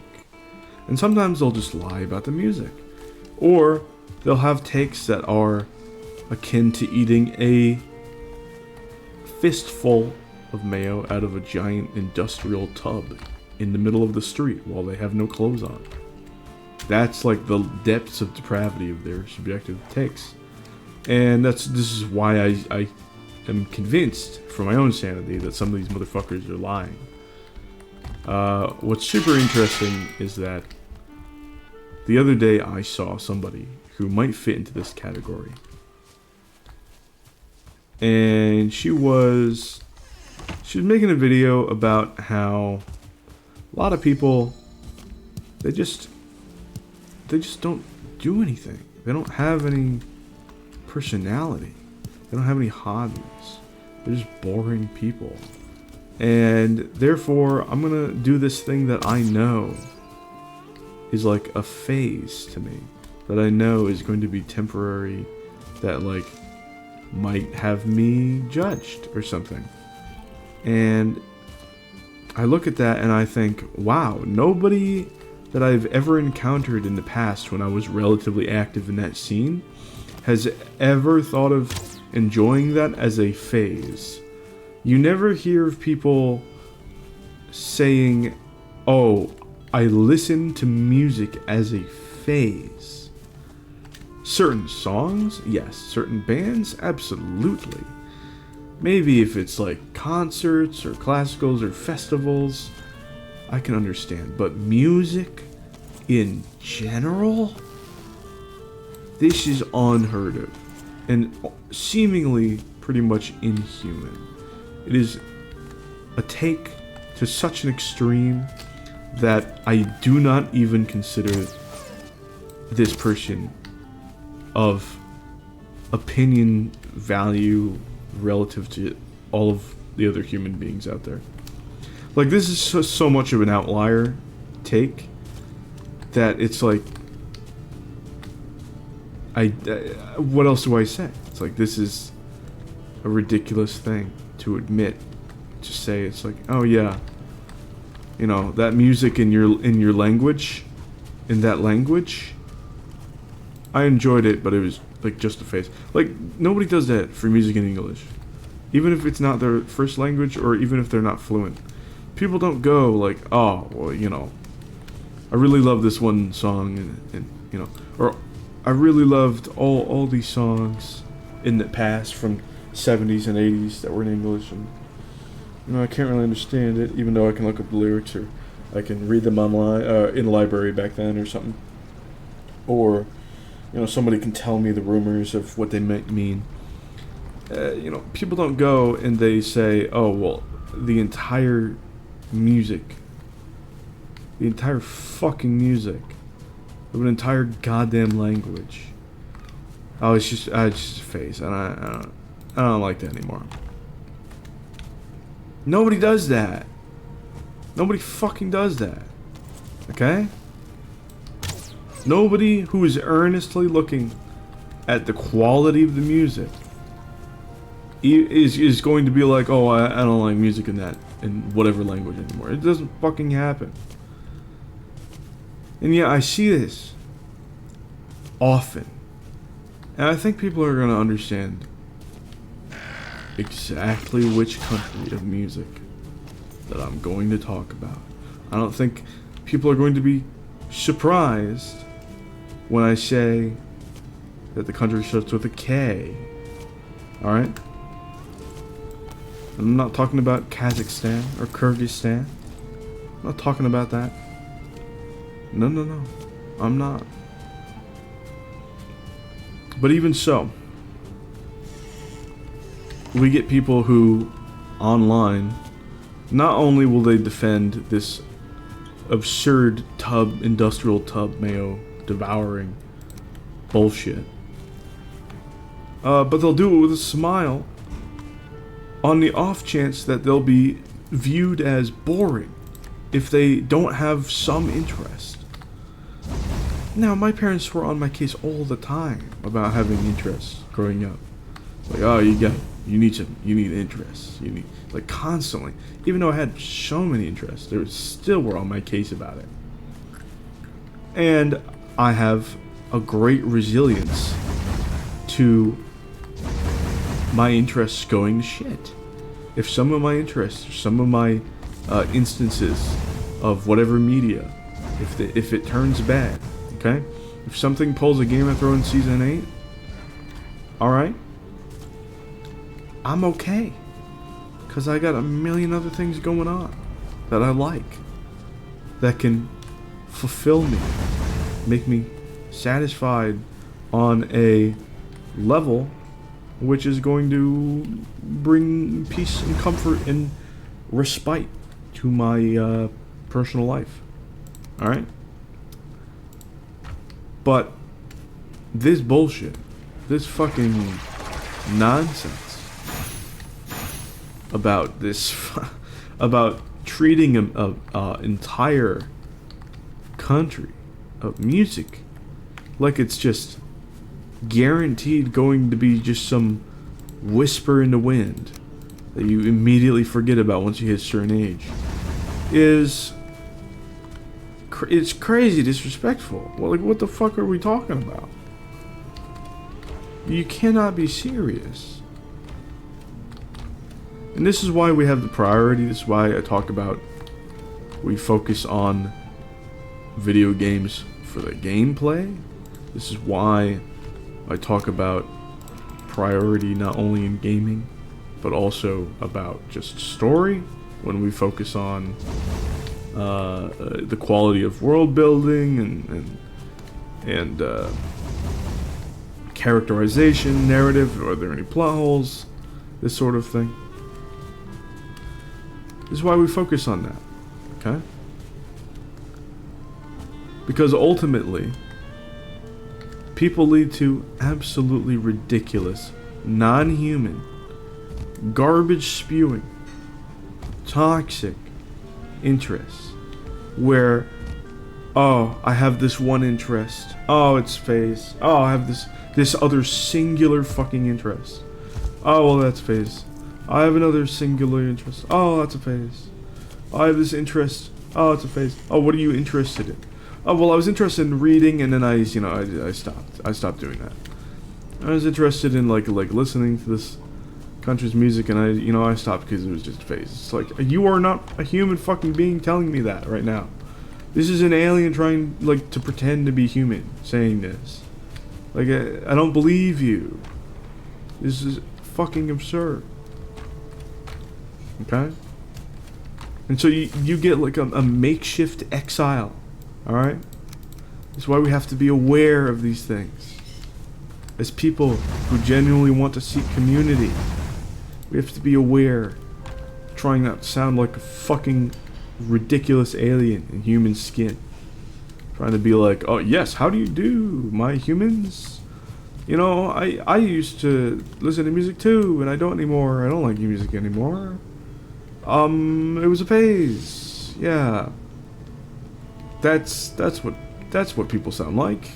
And sometimes they'll just lie about the music. Or they'll have takes that are akin to eating a fistful of mayo out of a giant industrial tub in the middle of the street while they have no clothes on. That's like the depths of depravity of their subjective takes. And this is why I am convinced, for my own sanity, that some of these motherfuckers are lying. What's super interesting is that the other day I saw somebody who might fit into this category. And she was making a video about how a lot of people, they just don't do anything. They don't have any personality. They don't have any hobbies. They're just boring people. And therefore, I'm gonna do this thing that I know is like a phase to me. That I know is going to be temporary. That like might have me judged or something. And I look at that and I think, wow, nobody that I've ever encountered in the past when I was relatively active in that scene has ever thought of enjoying that as a phase. You never hear of people saying, oh, I listen to music as a phase. Certain songs, yes. Certain bands, absolutely. Maybe if it's like concerts or classicals or festivals, I can understand. But music in general, this is unheard of and seemingly pretty much inhuman. It is a take to such an extreme that I do not even consider this person of opinion value relative to all of the other human beings out there. Like, this is so much of an outlier take that it's like, what else do I say? It's like, this is a ridiculous thing to admit, to say. It's like, oh yeah, you know, that music in your language, in that language, I enjoyed it, but it was like just a phase. Like, nobody does that for music in English, even if it's not their first language, or even if they're not fluent. People don't go like, oh, well, you know, I really love this one song, and you know, or I really loved all these songs in the past from 70s and 80s that were in English, and you know, I can't really understand it, even though I can look up the lyrics, or I can read them online in the library back then or something, or you know, somebody can tell me the rumors of what they might mean. You know, people don't go and they say, oh, well, the entire fucking music of an entire goddamn language. Oh, it's just a phase, and I don't like that anymore. Nobody does that. Nobody fucking does that. Okay? Nobody who is earnestly looking at the quality of the music is going to be like, oh, I don't like music in whatever language anymore. It doesn't fucking happen. And yeah, I see this often. And I think people are going to understand exactly which country of music that I'm going to talk about. I don't think people are going to be surprised when I say that the country starts with a K. Alright? I'm not talking about Kazakhstan or Kyrgyzstan. I'm not talking about that. No. I'm not. But even so, we get people who, online, not only will they defend this absurd industrial tub mayo devouring bullshit, but they'll do it with a smile on the off chance that they'll be viewed as boring if they don't have some interest. Now, my parents were on my case all the time about having interests growing up. Like, oh, you need interests. You need, like, constantly. Even though I had so many interests, they still were on my case about it. And I have a great resilience to my interests going to shit. If some of my interests, some of my instances of whatever media, if it turns bad, okay? If something pulls a Game of Thrones Season 8, alright? I'm okay. Because I got a million other things going on that I like. That can fulfill me. Make me satisfied on a level which is going to bring peace and comfort and respite to my personal life. Alright? But this bullshit, this fucking nonsense about this, about treating an entire country of music like it's just guaranteed going to be just some whisper in the wind that you immediately forget about once you hit a certain age it's crazy disrespectful. Well, like, what the fuck are we talking about? You cannot be serious. And this is why we have the priority. This is why I talk about we focus on video games for the gameplay. This is why I talk about priority not only in gaming, but also about just story. When we focus on the quality of world building and characterization, narrative, are there any plot holes, this sort of thing. This is why we focus on that, okay? Because ultimately, people lead to absolutely ridiculous, non-human, garbage spewing, toxic interests where, oh, I have this one interest, oh, it's phase, oh, I have this other singular fucking interest, oh, well, that's phase, I have another singular interest, oh, that's a phase, I have this interest, oh, it's a phase, oh, what are you interested in? Oh, well, I was interested in reading, and then I stopped doing that. I was interested in like listening to this country's music, and I stopped because it was just a phase. It's like, you are not a human fucking being telling me that right now. This is an alien trying to pretend to be human saying this. Like, I don't believe you. This is fucking absurd. Okay? And so you get like a makeshift exile. Alright? That's why we have to be aware of these things. As people who genuinely want to seek community, we have to be aware, trying not to sound like a fucking ridiculous alien in human skin. Trying to be like, oh yes, how do you do, my humans? You know, I used to listen to music too, and I don't anymore. I don't like music anymore. It was a phase. Yeah. That's what people sound like.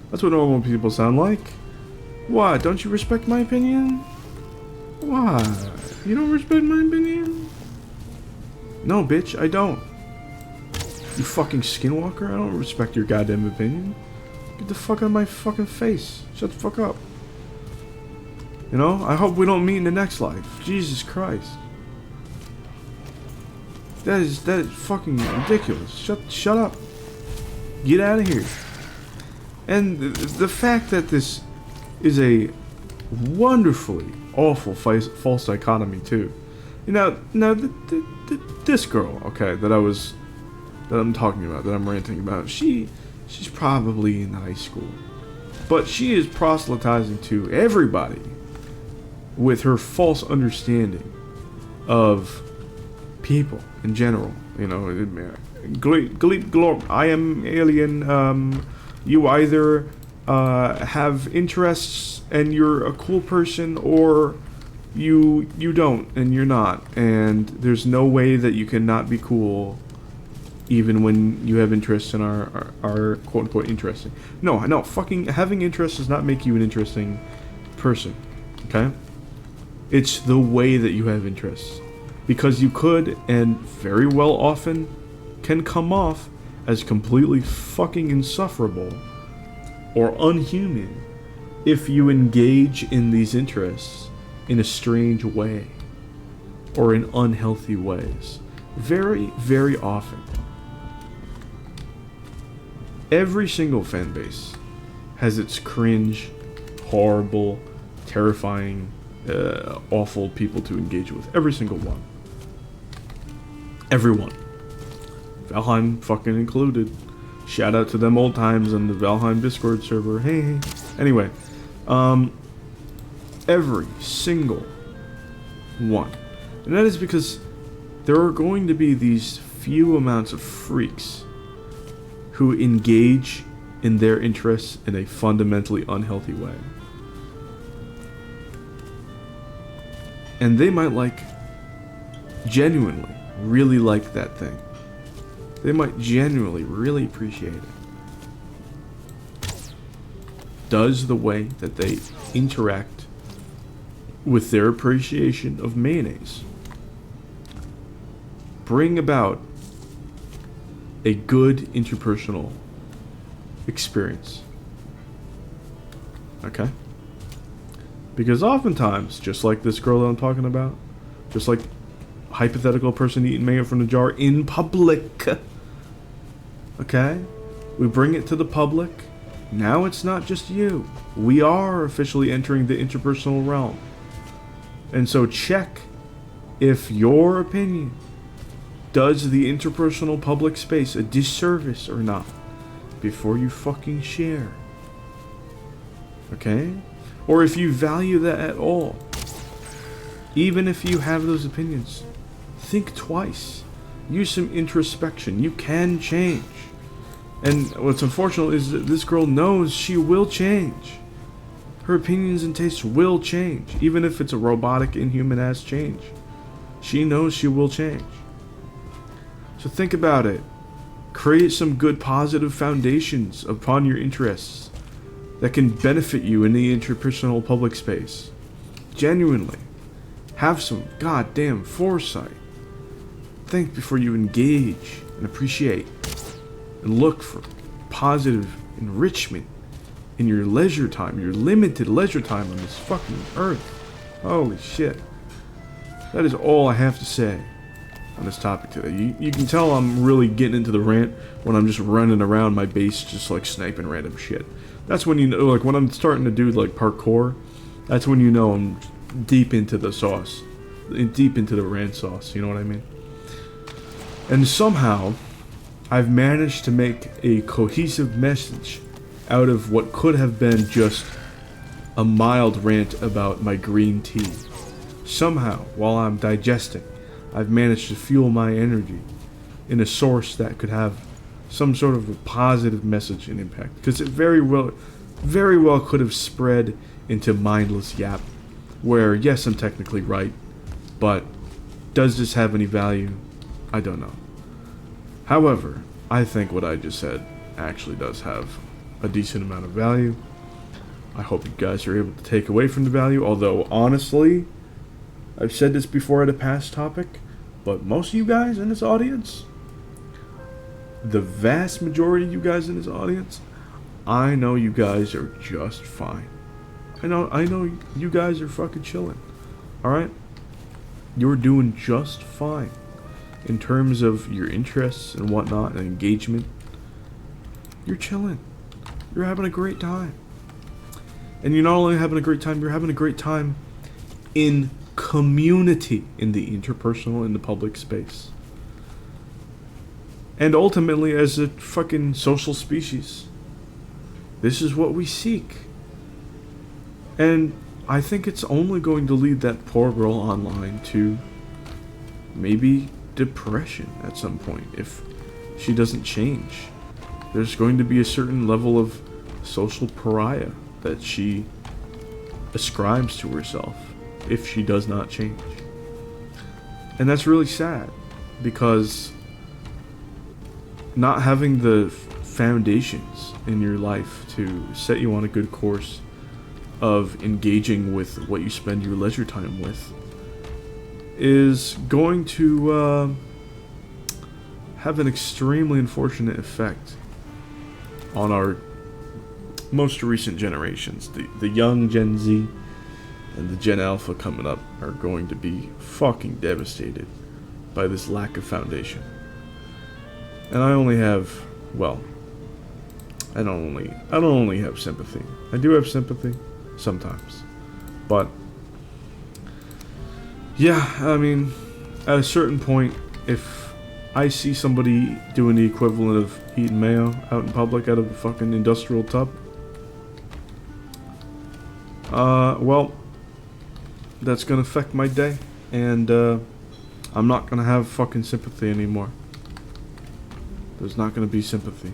That's what normal people sound like. What? Don't you respect my opinion? What? You don't respect my opinion? No, bitch, I don't. You fucking skinwalker, I don't respect your goddamn opinion. Get the fuck out of my fucking face. Shut the fuck up. You know, I hope we don't meet in the next life. Jesus Christ. That is fucking ridiculous. Shut up. Get out of here. And the fact that this is a wonderfully awful false dichotomy too. You know, now this girl, okay, that I'm talking about, that I'm ranting about, she's probably in high school, but she is proselytizing to everybody with her false understanding of people in general. You know, I am alien. You either have interests and you're a cool person, or you don't and you're not. And there's no way that you can not be cool, even when you have interests in our quote unquote interesting. No, fucking having interests does not make you an interesting person. Okay? It's the way that you have interests. Because you could, and very well often, can come off as completely fucking insufferable or unhuman if you engage in these interests in a strange way or in unhealthy ways. Very, very often. Every single fan base has its cringe, horrible, terrifying, awful people to engage with. Every single one. Everyone. Valheim fucking included. Shout out to them old times on the Valheim Discord server. Hey. Anyway, every single one. And that is because there are going to be these few amounts of freaks who engage in their interests in a fundamentally unhealthy way. And they might genuinely really like that thing. They might genuinely really appreciate it. Does the way that they interact with their appreciation of mayonnaise bring about a good interpersonal experience? Okay? Because oftentimes, just like this girl that I'm talking about, just like a hypothetical person eating mayo from the jar in public, okay? We bring it to the public. Now it's not just you. We are officially entering the interpersonal realm. And so check if your opinion does the interpersonal public space a disservice or not before you fucking share. Okay? Or if you value that at all. Even if you have those opinions, think twice. Use some introspection. You can change. And what's unfortunate is that this girl knows she will change. Her opinions and tastes will change, even if it's a robotic, inhuman-ass change. She knows she will change. So think about it. Create some good positive foundations upon your interests that can benefit you in the interpersonal public space. Genuinely. Have some goddamn foresight. Think before you engage and appreciate. And look for positive enrichment in your leisure time, your limited leisure time on this fucking earth. Holy shit. That is all I have to say on this topic today. You can tell I'm really getting into the rant when I'm just running around my base just like sniping random shit. That's when you know, like when I'm starting to do like parkour, that's when you know I'm deep into the sauce. Deep into the rant sauce, you know what I mean? And somehow, I've managed to make a cohesive message out of what could have been just a mild rant about my green tea. Somehow, while I'm digesting, I've managed to fuel my energy in a source that could have some sort of a positive message and impact. Because it very well could have spread into mindless yap, where yes, I'm technically right, but does this have any value? I don't know. However, I think what I just said actually does have a decent amount of value. I hope you guys are able to take away from the value, although honestly, I've said this before at a past topic, but most of you guys in this audience, the vast majority of you guys in this audience, I know you guys are just fine. I know you guys are fucking chilling. Alright? You're doing just fine. In terms of your interests and whatnot and engagement, you're chilling. You're having a great time. And you're not only having a great time, you're having a great time in community, in the interpersonal, in the public space. And ultimately, as a fucking social species, this is what we seek. And I think it's only going to lead that poor girl online to maybe depression at some point if she doesn't change. There's going to be a certain level of social pariah that she ascribes to herself if she does not change. And that's really sad, because not having the foundations in your life to set you on a good course of engaging with what you spend your leisure time with is going to have an extremely unfortunate effect on our most recent generations, the young Gen Z and the Gen Alpha coming up are going to be fucking devastated by this lack of foundation. And I only have, well, I don't only have sympathy. I do have sympathy sometimes. But yeah, I mean, at a certain point, if I see somebody doing the equivalent of eating mayo out in public out of a fucking industrial tub, well, that's gonna affect my day, and I'm not gonna have fucking sympathy anymore. There's not gonna be sympathy.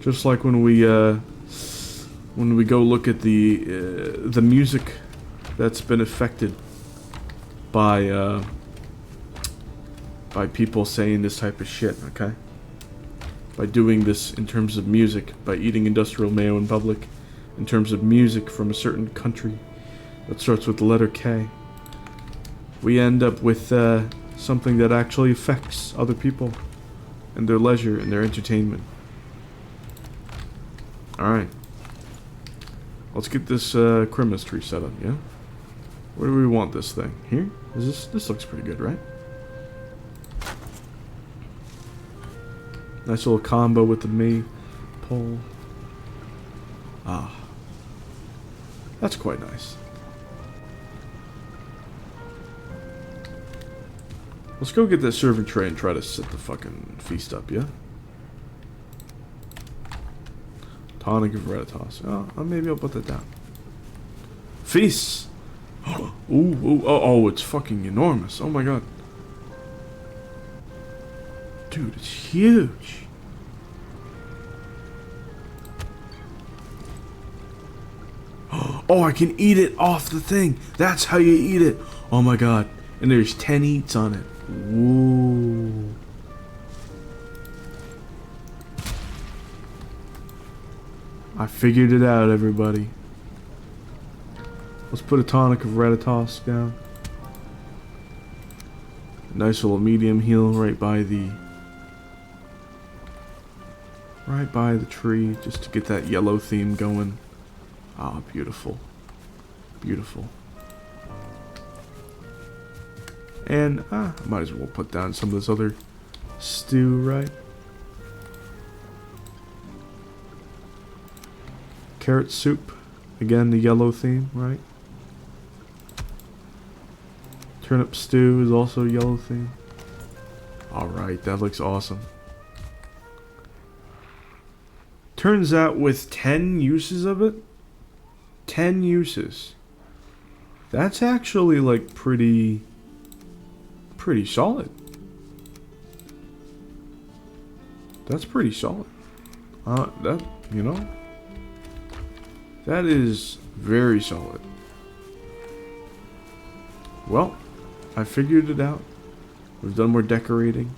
Just like when we go look at the music that's been affected by people saying this type of shit, okay? By doing this in terms of music, by eating industrial mayo in public, in terms of music from a certain country that starts with the letter K, we end up with something that actually affects other people and their leisure and their entertainment. Alright. Let's get this Christmas tree set up, yeah? Where do we want this thing? Here? This looks pretty good, right? Nice little combo with the maypole. Ah. That's quite nice. Let's go get that serving tray and try to set the fucking feast up, yeah? Tonic of Veritas. Oh, maybe I'll put that down. Feasts! Oh, it's fucking enormous. Oh my god. Dude, it's huge. Oh, I can eat it off the thing. That's how you eat it. Oh my god. And there's 10 eats on it. Whoa. I figured it out, everybody. Let's put a tonic of Reditos down. Nice little medium heal right by the tree, just to get that yellow theme going. Ah, beautiful. Beautiful. And I might as well put down some of this other stew, right? Carrot soup. Again, the yellow theme, right? Turnip stew is also yellow theme. Alright, that looks awesome. Turns out with 10 uses of it, 10 uses, that's actually like pretty solid. That's pretty solid. That, you know, that is very solid. Well, I figured it out. We've done more decorating.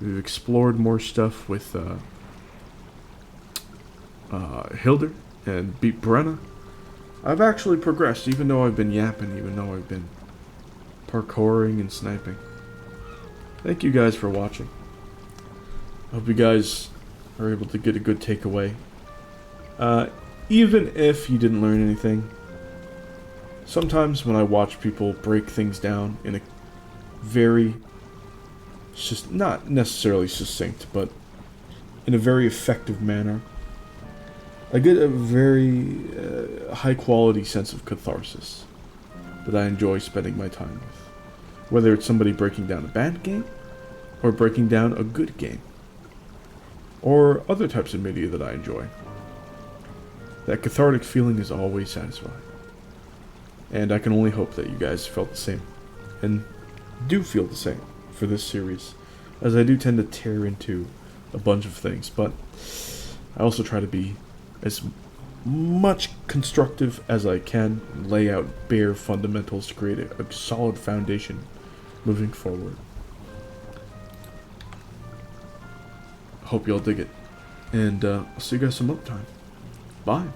We've explored more stuff with Hildr and beat Brenna. I've actually progressed, even though I've been yapping, even though I've been parkouring and sniping. Thank you guys for watching. I hope you guys are able to get a good takeaway. Even if you didn't learn anything, sometimes when I watch people break things down in a very, just not necessarily succinct, but in a very effective manner, I get a very high quality sense of catharsis that I enjoy spending my time with. Whether it's somebody breaking down a bad game, or breaking down a good game, or other types of media that I enjoy. That cathartic feeling is always satisfying. And I can only hope that you guys felt the same, and do feel the same for this series, as I do tend to tear into a bunch of things, but I also try to be as much constructive as I can, and lay out bare fundamentals to create a solid foundation moving forward. Hope y'all dig it, and I'll see you guys some other time. Bye.